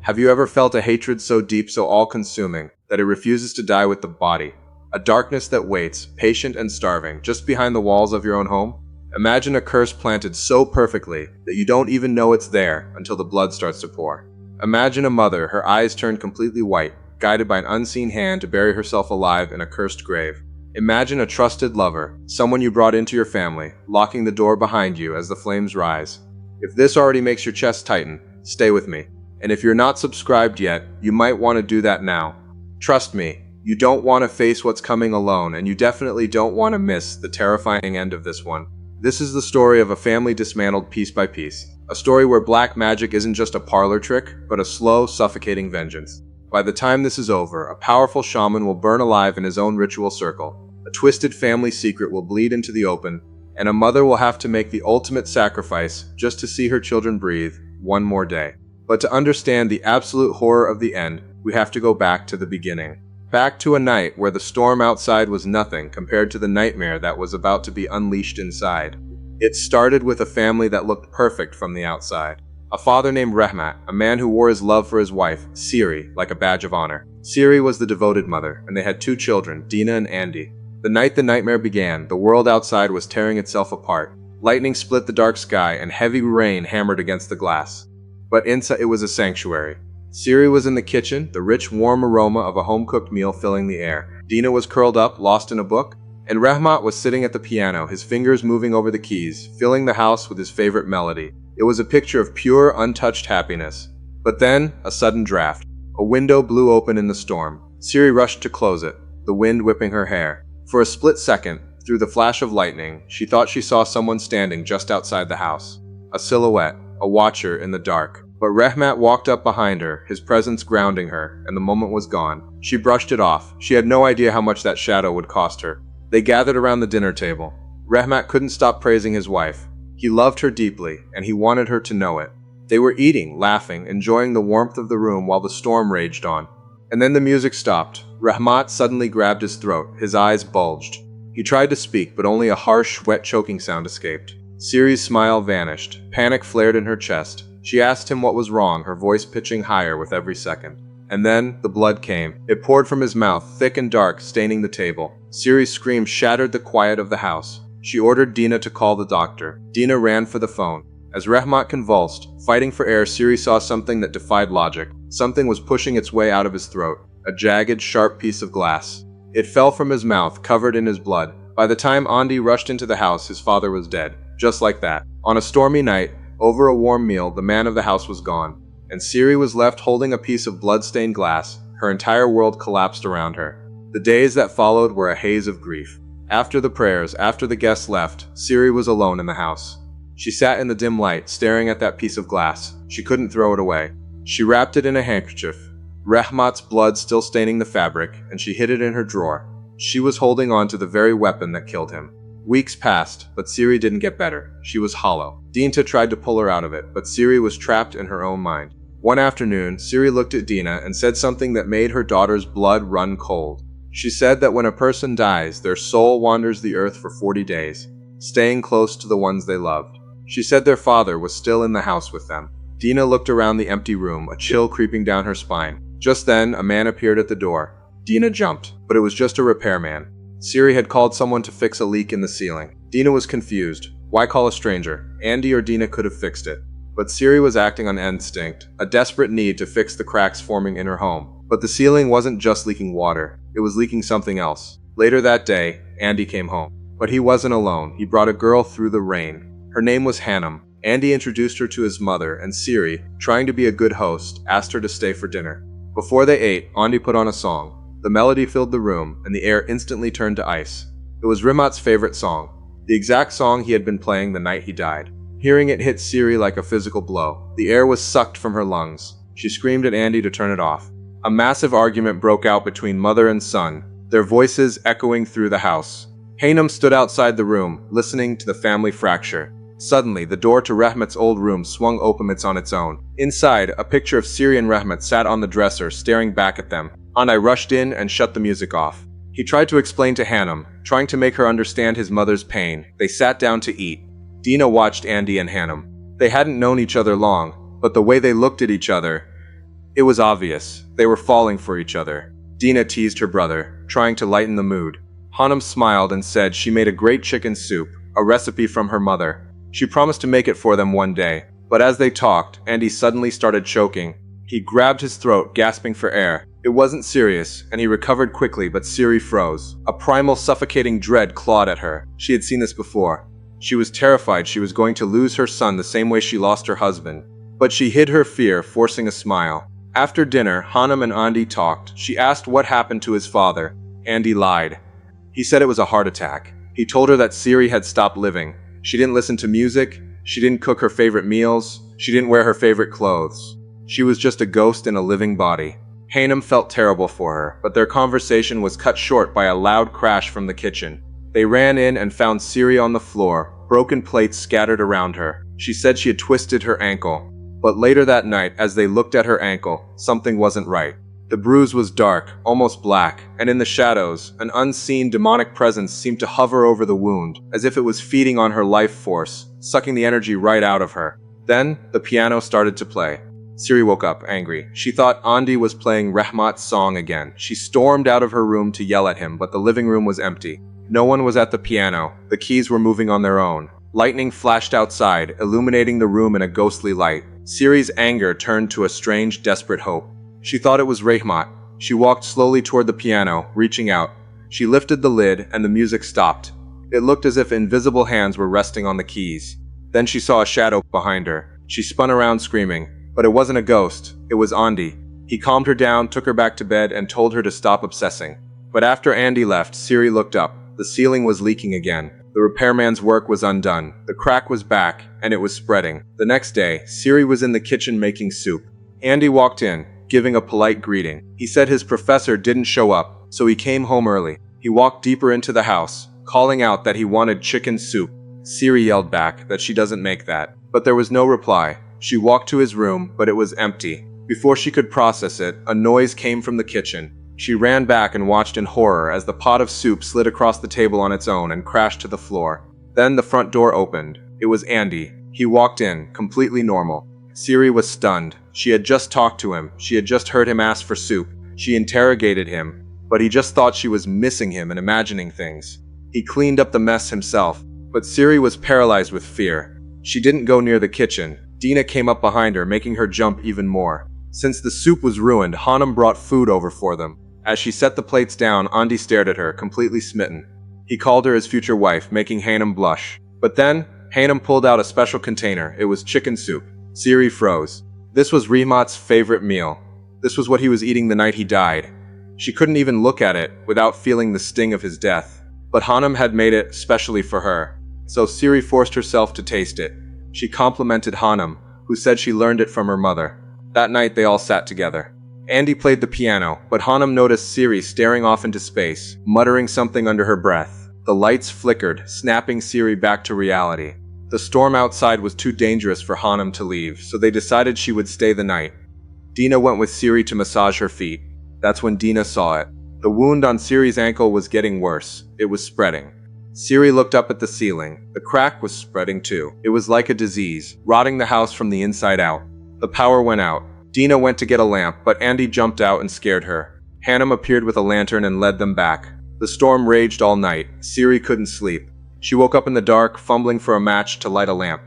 Have you ever felt a hatred so deep, so all-consuming, that it refuses to die with the body? A darkness that waits, patient and starving, just behind the walls of your own home? Imagine a curse planted so perfectly that you don't even know it's there until the blood starts to pour. Imagine a mother, her eyes turned completely white, guided by an unseen hand to bury herself alive in a cursed grave. Imagine a trusted lover, someone you brought into your family, locking the door behind you as the flames rise. If this already makes your chest tighten, stay with me. And if you're not subscribed yet, you might want to do that now. Trust me, you don't want to face what's coming alone, and you definitely don't want to miss the terrifying end of this one. This is the story of a family dismantled piece by piece. A story where black magic isn't just a parlor trick, but a slow, suffocating vengeance. By the time this is over, a powerful shaman will burn alive in his own ritual circle. A twisted family secret will bleed into the open, and a mother will have to make the ultimate sacrifice just to see her children breathe one more day. But to understand the absolute horror of the end, we have to go back to the beginning. Back to a night where the storm outside was nothing compared to the nightmare that was about to be unleashed inside. It started with a family that looked perfect from the outside. A father named Rahmat, a man who wore his love for his wife, Siri, like a badge of honor. Siri was the devoted mother, and they had 2 children, Dina and Andy. The night the nightmare began, the world outside was tearing itself apart. Lightning split the dark sky, and heavy rain hammered against the glass. But inside it was a sanctuary. Siri was in the kitchen, the rich, warm aroma of a home-cooked meal filling the air. Dina was curled up, lost in a book, and Rahmat was sitting at the piano, his fingers moving over the keys, filling the house with his favorite melody. It was a picture of pure, untouched happiness. But then, a sudden draft. A window blew open in the storm. Siri rushed to close it, the wind whipping her hair. For a split second, through the flash of lightning, she thought she saw someone standing just outside the house. A silhouette, a watcher in the dark. But Rahmat walked up behind her, his presence grounding her, and the moment was gone. She brushed it off. She had no idea how much that shadow would cost her. They gathered around the dinner table. Rahmat couldn't stop praising his wife. He loved her deeply, and he wanted her to know it. They were eating, laughing, enjoying the warmth of the room while the storm raged on. And then the music stopped. Rahmat suddenly grabbed his throat. His eyes bulged. He tried to speak, but only a harsh, wet choking sound escaped. Siri's smile vanished. Panic flared in her chest. She asked him what was wrong, her voice pitching higher with every second. And then, the blood came. It poured from his mouth, thick and dark, staining the table. Siri's scream shattered the quiet of the house. She ordered Dina to call the doctor. Dina ran for the phone. As Rahmat convulsed, fighting for air, Siri saw something that defied logic. Something was pushing its way out of his throat. A jagged, sharp piece of glass. It fell from his mouth, covered in his blood. By the time Andy rushed into the house, his father was dead. Just like that. On a stormy night, over a warm meal, the man of the house was gone. And Siri was left holding a piece of blood-stained glass. Her entire world collapsed around her. The days that followed were a haze of grief. After the prayers, after the guests left, Siri was alone in the house. She sat in the dim light, staring at that piece of glass. She couldn't throw it away. She wrapped it in a handkerchief, Rahmat's blood still staining the fabric, and she hid it in her drawer. She was holding on to the very weapon that killed him. Weeks passed, but Siri didn't get better. She was hollow. Dina tried to pull her out of it, but Siri was trapped in her own mind. One afternoon, Siri looked at Dina and said something that made her daughter's blood run cold. She said that when a person dies, their soul wanders the earth for 40 days, staying close to the ones they loved. She said their father was still in the house with them. Dina looked around the empty room, a chill creeping down her spine. Just then, a man appeared at the door. Dina jumped, but it was just a repairman. Siri had called someone to fix a leak in the ceiling. Dina was confused. Why call a stranger? Andy or Dina could have fixed it. But Siri was acting on instinct, a desperate need to fix the cracks forming in her home. But the ceiling wasn't just leaking water, it was leaking something else. Later that day, Andy came home. But he wasn't alone. He brought a girl through the rain. Her name was Hannum. Andy introduced her to his mother, and Siri, trying to be a good host, asked her to stay for dinner. Before they ate, Andy put on a song. The melody filled the room, and the air instantly turned to ice. It was Rahmat's favorite song, the exact song he had been playing the night he died. Hearing it hit Siri like a physical blow. The air was sucked from her lungs. She screamed at Andy to turn it off. A massive argument broke out between mother and son, their voices echoing through the house. Hannum stood outside the room, listening to the family fracture. Suddenly, the door to Rahmat's old room swung open on its own. Inside, a picture of Siri and Rahmat sat on the dresser, staring back at them. Andy rushed in and shut the music off. He tried to explain to Hannum, trying to make her understand his mother's pain. They sat down to eat. Dina watched Andy and Hannum. They hadn't known each other long, but the way they looked at each other, It was obvious. They were falling for each other. Dina teased her brother, trying to lighten the mood. Hanum smiled and said she made a great chicken soup, a recipe from her mother. She promised to make it for them one day. But as they talked, Andy suddenly started choking. He grabbed his throat, gasping for air. It wasn't serious, and he recovered quickly, but Siri froze. A primal, suffocating dread clawed at her. She had seen this before. She was terrified she was going to lose her son the same way she lost her husband. But she hid her fear, forcing a smile. After dinner, Hanum and Andy talked. She asked what happened to his father. Andy lied. He said it was a heart attack. He told her that Siri had stopped living. She didn't listen to music. She didn't cook her favorite meals. She didn't wear her favorite clothes. She was just a ghost in a living body. Hanum felt terrible for her, but their conversation was cut short by a loud crash from the kitchen. They ran in and found Siri on the floor, broken plates scattered around her. She said she had twisted her ankle. But later that night, as they looked at her ankle, something wasn't right. The bruise was dark, almost black, and in the shadows, an unseen demonic presence seemed to hover over the wound, as if it was feeding on her life force, sucking the energy right out of her. Then, the piano started to play. Siri woke up, angry. She thought Andy was playing Rahmat's song again. She stormed out of her room to yell at him, but the living room was empty. No one was at the piano. The keys were moving on their own. Lightning flashed outside, illuminating the room in a ghostly light. Siri's anger turned to a strange, desperate hope. She thought it was Rahmat. She walked slowly toward the piano, reaching out. She lifted the lid, and the music stopped. It looked as if invisible hands were resting on the keys. Then she saw a shadow behind her. She spun around screaming. But it wasn't a ghost. It was Andy. He calmed her down, took her back to bed, and told her to stop obsessing. But after Andy left, Siri looked up. The ceiling was leaking again. The repairman's work was undone. The crack was back, and it was spreading. The next day, Siri was in the kitchen making soup. Andy walked in, giving a polite greeting. He said his professor didn't show up, so he came home early. He walked deeper into the house, calling out that he wanted chicken soup. Siri yelled back that she doesn't make that. But there was no reply. She walked to his room, but it was empty. Before she could process it, a noise came from the kitchen. She ran back and watched in horror as the pot of soup slid across the table on its own and crashed to the floor. Then the front door opened. It was Andy. He walked in, completely normal. Siri was stunned. She had just talked to him. She had just heard him ask for soup. She interrogated him, but he just thought she was missing him and imagining things. He cleaned up the mess himself, but Siri was paralyzed with fear. She didn't go near the kitchen. Dina came up behind her, making her jump even more. Since the soup was ruined, Hanum brought food over for them. As she set the plates down, Andy stared at her, completely smitten. He called her his future wife, making Hanum blush. But then, Hanum pulled out a special container. It was chicken soup. Siri froze. This was Rahmat's favorite meal. This was what he was eating the night he died. She couldn't even look at it without feeling the sting of his death. But Hanum had made it specially for her. So Siri forced herself to taste it. She complimented Hanum, who said she learned it from her mother. That night they all sat together. Andy played the piano, but Hanum noticed Siri staring off into space, muttering something under her breath. The lights flickered, snapping Siri back to reality. The storm outside was too dangerous for Hanum to leave, so they decided she would stay the night. Dina went with Siri to massage her feet. That's when Dina saw it. The wound on Siri's ankle was getting worse. It was spreading. Siri looked up at the ceiling. The crack was spreading too. It was like a disease, rotting the house from the inside out. The power went out. Dina went to get a lamp, but Andy jumped out and scared her. Hanum appeared with a lantern and led them back. The storm raged all night. Siri couldn't sleep. She woke up in the dark, fumbling for a match to light a lamp.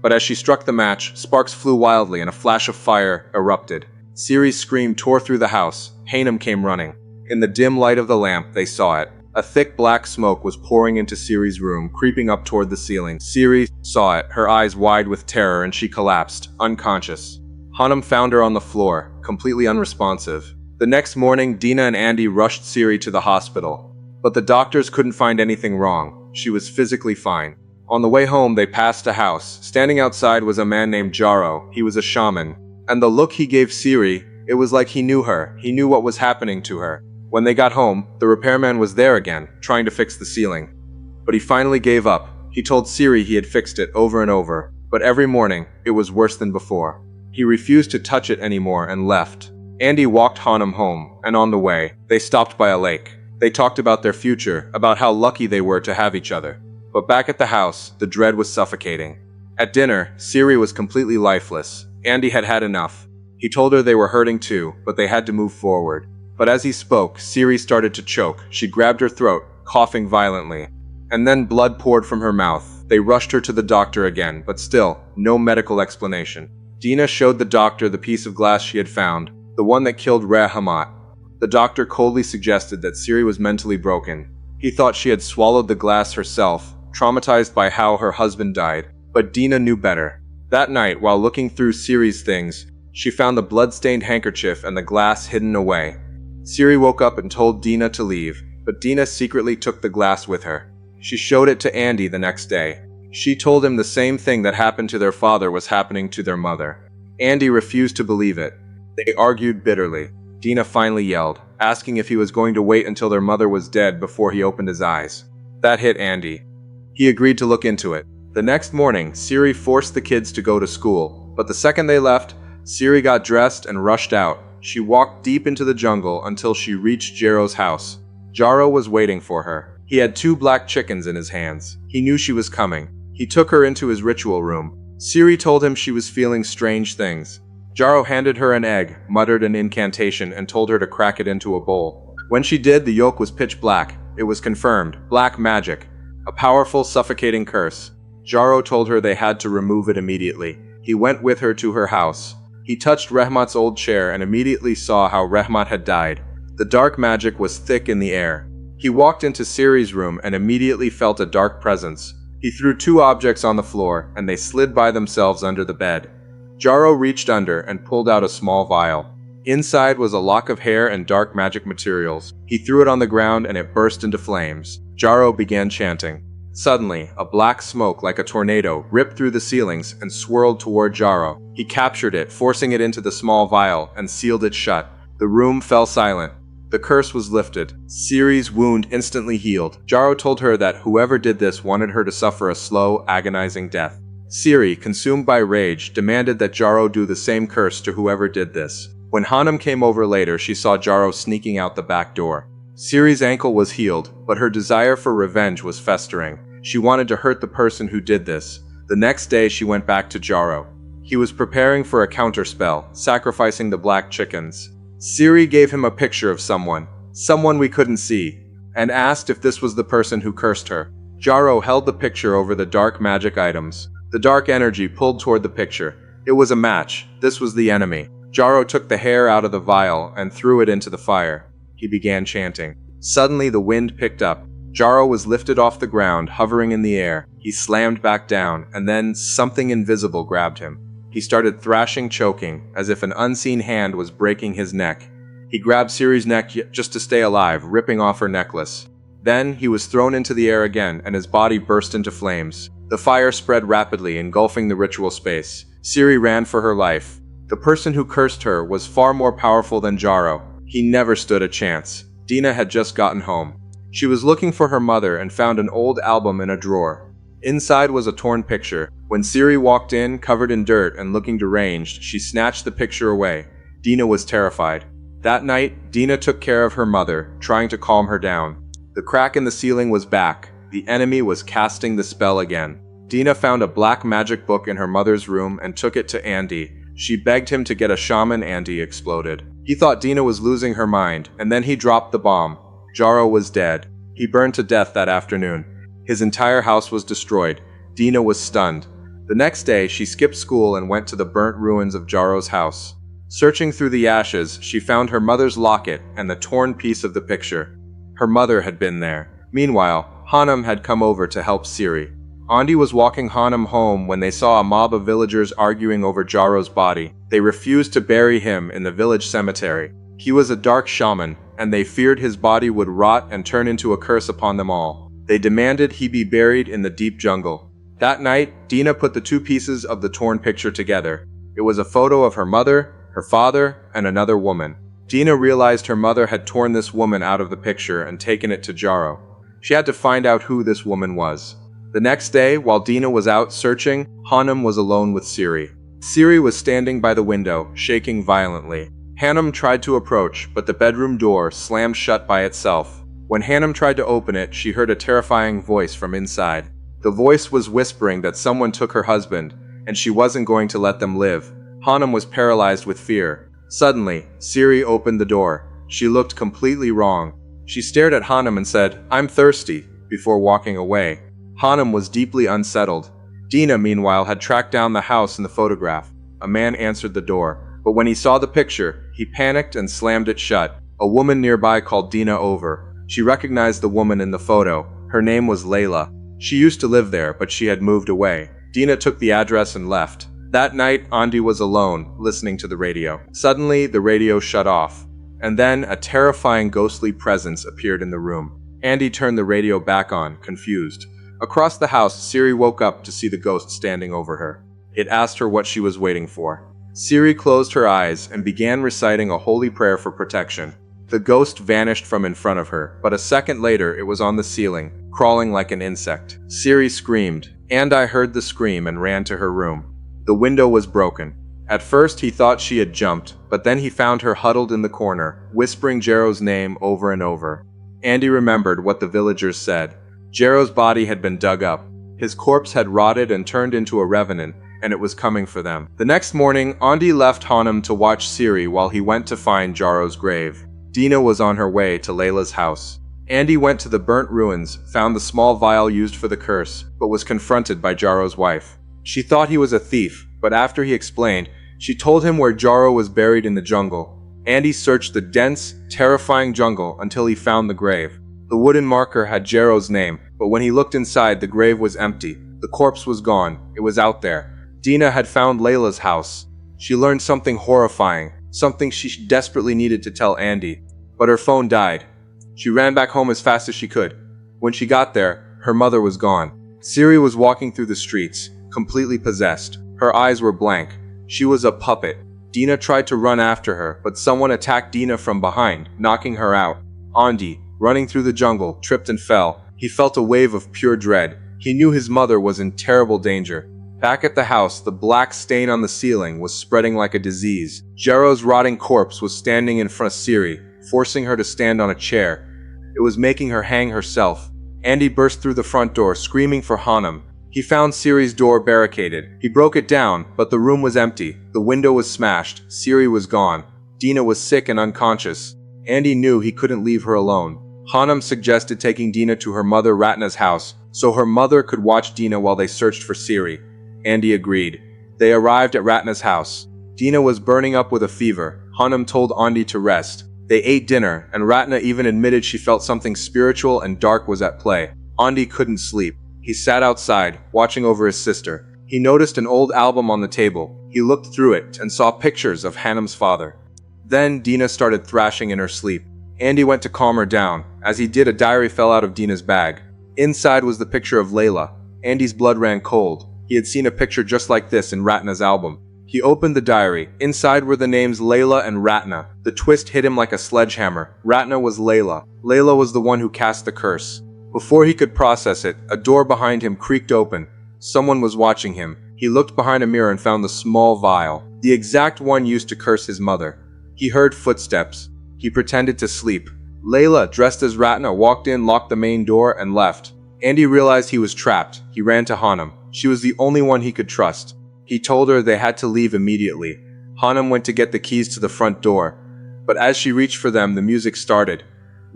But as she struck the match, sparks flew wildly and a flash of fire erupted. Siri's scream tore through the house. Hanum came running. In the dim light of the lamp, they saw it. A thick black smoke was pouring into Siri's room, creeping up toward the ceiling. Siri saw it, her eyes wide with terror, and she collapsed, unconscious. Hanum found her on the floor, completely unresponsive. The next morning, Dina and Andy rushed Siri to the hospital. But the doctors couldn't find anything wrong. She was physically fine. On the way home, they passed a house. Standing outside was a man named Jaro. He was a shaman. And the look he gave Siri, it was like he knew her. He knew what was happening to her. When they got home, the repairman was there again, trying to fix the ceiling. But he finally gave up. He told Siri he had fixed it over and over, but every morning, it was worse than before. He refused to touch it anymore and left. Andy walked Hanum home, and on the way, they stopped by a lake. They talked about their future, about how lucky they were to have each other. But back at the house, the dread was suffocating. At dinner, Siri was completely lifeless. Andy had had enough. He told her they were hurting too, but they had to move forward. But as he spoke, Siri started to choke. She grabbed her throat, coughing violently. And then blood poured from her mouth. They rushed her to the doctor again, but still, no medical explanation. Dina showed the doctor the piece of glass she had found, the one that killed Rahmat. The doctor coldly suggested that Siri was mentally broken. He thought she had swallowed the glass herself, traumatized by how her husband died. But Dina knew better. That night, while looking through Siri's things, she found the blood-stained handkerchief and the glass hidden away. Siri woke up and told Dina to leave, but Dina secretly took the glass with her. She showed it to Andy the next day. She told him the same thing that happened to their father was happening to their mother. Andy refused to believe it. They argued bitterly. Dina finally yelled, asking if he was going to wait until their mother was dead before he opened his eyes. That hit Andy. He agreed to look into it. The next morning, Siri forced the kids to go to school, but the second they left, Siri got dressed and rushed out. She walked deep into the jungle until she reached Jaro's house. Jaro was waiting for her. He had 2 black chickens in his hands. He knew she was coming. He took her into his ritual room. Siri told him she was feeling strange things. Jaro handed her an egg, muttered an incantation, and told her to crack it into a bowl. When she did, the yolk was pitch black. It was confirmed. Black magic. A powerful, suffocating curse. Jaro told her they had to remove it immediately. He went with her to her house. He touched Rahmat's old chair and immediately saw how Rahmat had died. The dark magic was thick in the air. He walked into Siri's room and immediately felt a dark presence. He threw 2 objects on the floor, and they slid by themselves under the bed. Jaro reached under and pulled out a small vial. Inside was a lock of hair and dark magic materials. He threw it on the ground and it burst into flames. Jaro began chanting. Suddenly, a black smoke like a tornado ripped through the ceilings and swirled toward Jaro. He captured it, forcing it into the small vial, and sealed it shut. The room fell silent. The curse was lifted. Siri's wound instantly healed. Jaro told her that whoever did this wanted her to suffer a slow, agonizing death. Siri, consumed by rage, demanded that Jaro do the same curse to whoever did this. When Hanum came over later, she saw Jaro sneaking out the back door. Siri's ankle was healed, but her desire for revenge was festering. She wanted to hurt the person who did this. The next day, she went back to Jaro. He was preparing for a counterspell, sacrificing the black chickens. Siri gave him a picture of someone we couldn't see, and asked if this was the person who cursed her. Jaro held the picture over the dark magic items. The dark energy pulled toward the picture. It was a match. This was the enemy. Jaro took the hair out of the vial and threw it into the fire. He began chanting. Suddenly the wind picked up. Jaro was lifted off the ground, hovering in the air. He slammed back down, and then something invisible grabbed him. He started thrashing, choking, as if an unseen hand was breaking his neck. He grabbed Siri's neck just to stay alive, ripping off her necklace. Then he was thrown into the air again, and his body burst into flames. The fire spread rapidly, engulfing the ritual space. Siri ran for her life. The person who cursed her was far more powerful than Jaro. He never stood a chance. Dina had just gotten home. She was looking for her mother and found an old album in a drawer. Inside was a torn picture. When Siri walked in, covered in dirt and looking deranged, she snatched the picture away. Dina was terrified. That night, Dina took care of her mother, trying to calm her down. The crack in the ceiling was back. The enemy was casting the spell again. Dina found a black magic book in her mother's room and took it to Andy. She begged him to get a shaman. Andy exploded. He thought Dina was losing her mind, and then he dropped the bomb. Jaro was dead. He burned to death that afternoon. His entire house was destroyed. Dina was stunned. The next day, she skipped school and went to the burnt ruins of Jaro's house. Searching through the ashes, she found her mother's locket and the torn piece of the picture. Her mother had been there. Meanwhile, Hanum had come over to help Siri. Andy was walking Hanum home when they saw a mob of villagers arguing over Jaro's body. They refused to bury him in the village cemetery. He was a dark shaman, and they feared his body would rot and turn into a curse upon them all. They demanded he be buried in the deep jungle. That night, Dina put the 2 pieces of the torn picture together. It was a photo of her mother, her father, and another woman. Dina realized her mother had torn this woman out of the picture and taken it to Jaro. She had to find out who this woman was. The next day, while Dina was out searching, Hanum was alone with Siri. Siri was standing by the window, shaking violently. Hanum tried to approach, but the bedroom door slammed shut by itself. When Hanum tried to open it, she heard a terrifying voice from inside. The voice was whispering that someone took her husband, and she wasn't going to let them live. Hanum was paralyzed with fear. Suddenly, Siri opened the door. She looked completely wrong. She stared at Hanum and said, "I'm thirsty," before walking away. Hanum was deeply unsettled. Dina, meanwhile, had tracked down the house in the photograph. A man answered the door, but when he saw the picture, he panicked and slammed it shut. A woman nearby called Dina over. She recognized the woman in the photo. Her name was Layla. She used to live there, but she had moved away. Dina took the address and left. That night, Andy was alone, listening to the radio. Suddenly, the radio shut off, and then a terrifying ghostly presence appeared in the room. Andy turned the radio back on, confused. Across the house, Siri woke up to see the ghost standing over her. It asked her what she was waiting for. Siri closed her eyes and began reciting a holy prayer for protection. The ghost vanished from in front of her, but a second later it was on the ceiling, crawling like an insect. Siri screamed, and I heard the scream and ran to her room. The window was broken. At first he thought she had jumped, but then he found her huddled in the corner, whispering Jero's name over and over. Andy remembered what the villagers said. Jero's body had been dug up. His corpse had rotted and turned into a revenant, and it was coming for them. The next morning, Andy left Hanum to watch Siri while he went to find Jero's grave. Dina was on her way to Layla's house. Andy went to the burnt ruins, found the small vial used for the curse, but was confronted by Jero's wife. She thought he was a thief, but after he explained, she told him where Jero was buried in the jungle. Andy searched the dense, terrifying jungle until he found the grave. The wooden marker had Jero's name, but when he looked inside, the grave was empty. The corpse was gone. It was out there. Dina had found Layla's house. She learned something horrifying, something she desperately needed to tell Andy. But her phone died. She ran back home as fast as she could. When she got there, her mother was gone. Siri was walking through the streets, completely possessed. Her eyes were blank. She was a puppet. Dina tried to run after her, but someone attacked Dina from behind, knocking her out. Andy, running through the jungle, tripped and fell. He felt a wave of pure dread. He knew his mother was in terrible danger. Back at the house, the black stain on the ceiling was spreading like a disease. Jero's rotting corpse was standing in front of Siri, forcing her to stand on a chair. It was making her hang herself. Andy burst through the front door, screaming for Hanum. He found Siri's door barricaded. He broke it down, but the room was empty. The window was smashed. Siri was gone. Dina was sick and unconscious. Andy knew he couldn't leave her alone. Hanum suggested taking Dina to her mother Ratna's house, so her mother could watch Dina while they searched for Siri. Andy agreed. They arrived at Ratna's house. Dina was burning up with a fever. Hanum told Andy to rest. They ate dinner, and Ratna even admitted she felt something spiritual and dark was at play. Andy couldn't sleep. He sat outside, watching over his sister. He noticed an old album on the table. He looked through it and saw pictures of Hanum's father. Then Dina started thrashing in her sleep. Andy went to calm her down. As he did, a diary fell out of Dina's bag. Inside was the picture of Layla. Andy's blood ran cold. He had seen a picture just like this in Ratna's album. He opened the diary. Inside were the names Layla and Ratna. The twist hit him like a sledgehammer. Ratna was Layla. Layla was the one who cast the curse. Before he could process it, a door behind him creaked open. Someone was watching him. He looked behind a mirror and found the small vial, the exact one used to curse his mother. He heard footsteps. He pretended to sleep. Layla, dressed as Ratna, walked in, locked the main door, and left. Andy realized he was trapped. He ran to Hanum. She was the only one he could trust. He told her they had to leave immediately. Hanum went to get the keys to the front door. But as she reached for them, the music started.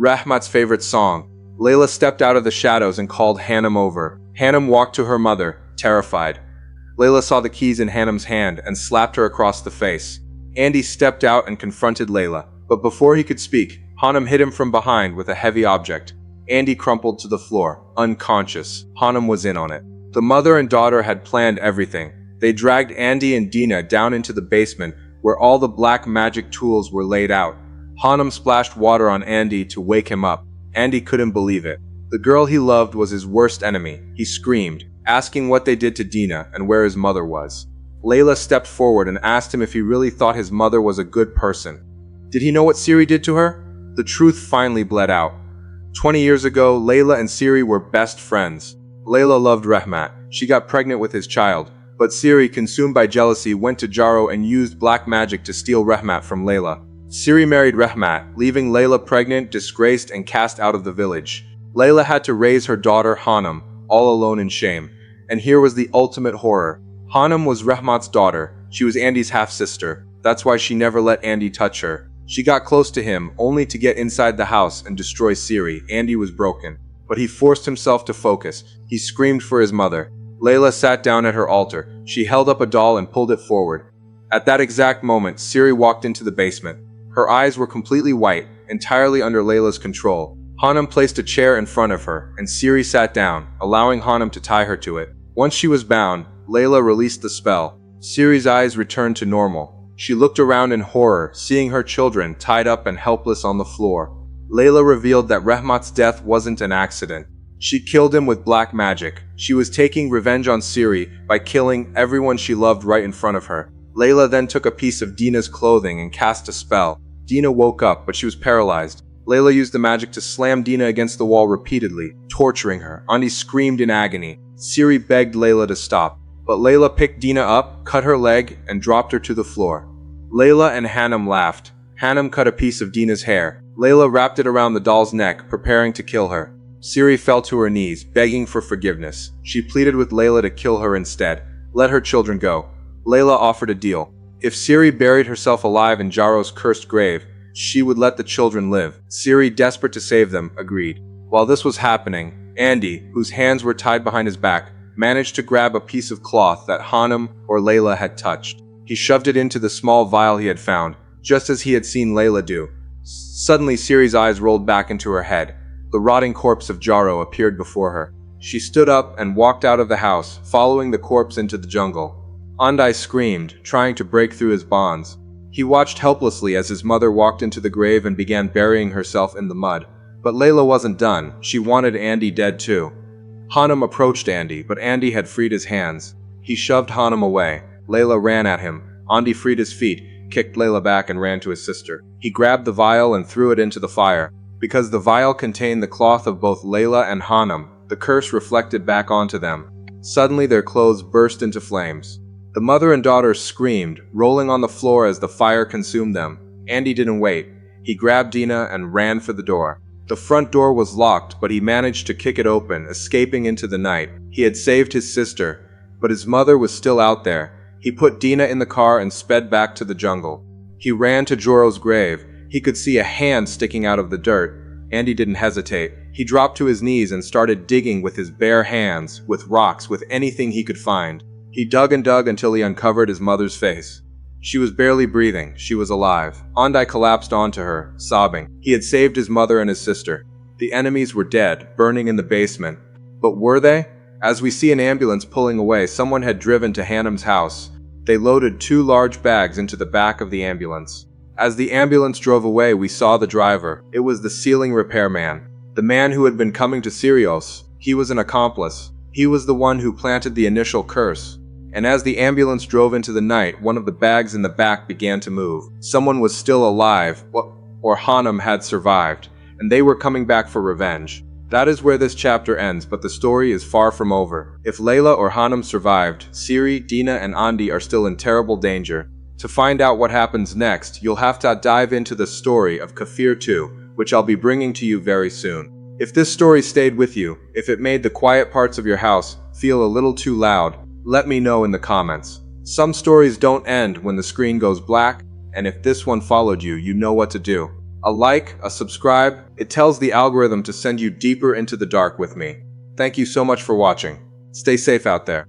Rahmat's favorite song. Layla stepped out of the shadows and called Hanum over. Hanum walked to her mother, terrified. Layla saw the keys in Hanum's hand and slapped her across the face. Andy stepped out and confronted Layla. But before he could speak, Hanum hit him from behind with a heavy object. Andy crumpled to the floor, unconscious. Hanum was in on it. The mother and daughter had planned everything. They dragged Andy and Dina down into the basement where all the black magic tools were laid out. Hanum splashed water on Andy to wake him up. Andy couldn't believe it. The girl he loved was his worst enemy. He screamed, asking what they did to Dina and where his mother was. Layla stepped forward and asked him if he really thought his mother was a good person. Did he know what Siri did to her? The truth finally bled out. 20 years ago, Layla and Siri were best friends. Layla loved Rahmat. She got pregnant with his child. But Siri, consumed by jealousy, went to Jero and used black magic to steal Rahmat from Layla. Siri married Rahmat, leaving Layla pregnant, disgraced, and cast out of the village. Layla had to raise her daughter Hanum, all alone in shame. And here was the ultimate horror. Hanum was Rahmat's daughter. She was Andy's half-sister. That's why she never let Andy touch her. She got close to him, only to get inside the house and destroy Siri. Andy was broken, but he forced himself to focus. He screamed for his mother. Layla sat down at her altar. She held up a doll and pulled it forward. At that exact moment, Siri walked into the basement. Her eyes were completely white, entirely under Layla's control. Hanum placed a chair in front of her, and Siri sat down, allowing Hanum to tie her to it. Once she was bound, Layla released the spell. Siri's eyes returned to normal. She looked around in horror, seeing her children tied up and helpless on the floor. Layla revealed that Rehmat's death wasn't an accident. She killed him with black magic. She was taking revenge on Siri by killing everyone she loved right in front of her. Layla then took a piece of Dina's clothing and cast a spell. Dina woke up, but she was paralyzed. Layla used the magic to slam Dina against the wall repeatedly, torturing her. Andi screamed in agony. Siri begged Layla to stop, but Layla picked Dina up, cut her leg, and dropped her to the floor. Layla and Hanum laughed. Hanum cut a piece of Dina's hair. Layla wrapped it around the doll's neck, preparing to kill her. Siri fell to her knees, begging for forgiveness. She pleaded with Layla to kill her instead. Let her children go. Layla offered a deal. If Siri buried herself alive in Jaro's cursed grave, she would let the children live. Siri, desperate to save them, agreed. While this was happening, Andy, whose hands were tied behind his back, managed to grab a piece of cloth that Hanum or Layla had touched. He shoved it into the small vial he had found, just as he had seen Layla do. Suddenly, Siri's eyes rolled back into her head. The rotting corpse of Jaro appeared before her. She stood up and walked out of the house, following the corpse into the jungle. Andai screamed, trying to break through his bonds. He watched helplessly as his mother walked into the grave and began burying herself in the mud. But Layla wasn't done. She wanted Andy dead too. Hanum approached Andy, but Andy had freed his hands. He shoved Hanum away. Layla ran at him. Andy freed his feet, kicked Layla back and ran to his sister. He grabbed the vial and threw it into the fire. Because the vial contained the cloth of both Layla and Hanum, the curse reflected back onto them. Suddenly their clothes burst into flames. The mother and daughter screamed, rolling on the floor as the fire consumed them. Andy didn't wait. He grabbed Dina and ran for the door. The front door was locked, but he managed to kick it open, escaping into the night. He had saved his sister, but his mother was still out there. He put Dina in the car and sped back to the jungle. He ran to Joro's grave. He could see a hand sticking out of the dirt. Andy didn't hesitate. He dropped to his knees and started digging with his bare hands, with rocks, with anything he could find. He dug and dug until he uncovered his mother's face. She was barely breathing. She was alive. Andai collapsed onto her, sobbing. He had saved his mother and his sister. The enemies were dead, burning in the basement. But were they? As we see an ambulance pulling away, someone had driven to Hanum's house. They loaded 2 large bags into the back of the ambulance. As the ambulance drove away, we saw the driver. It was the ceiling repairman, the man who had been coming to Sirios. He was an accomplice. He was the one who planted the initial curse. And as the ambulance drove into the night, one of the bags in the back began to move. Someone was still alive, or Hanum had survived, and they were coming back for revenge. That is where this chapter ends, but the story is far from over. If Layla or Hanum survived, Siri, Dina, and Andi are still in terrible danger. To find out what happens next, you'll have to dive into the story of Kafir 2, which I'll be bringing to you very soon. If this story stayed with you, if it made the quiet parts of your house feel a little too loud, let me know in the comments. Some stories don't end when the screen goes black, and if this one followed you, you know what to do. A like, a subscribe, it tells the algorithm to send you deeper into the dark with me. Thank you so much for watching. Stay safe out there.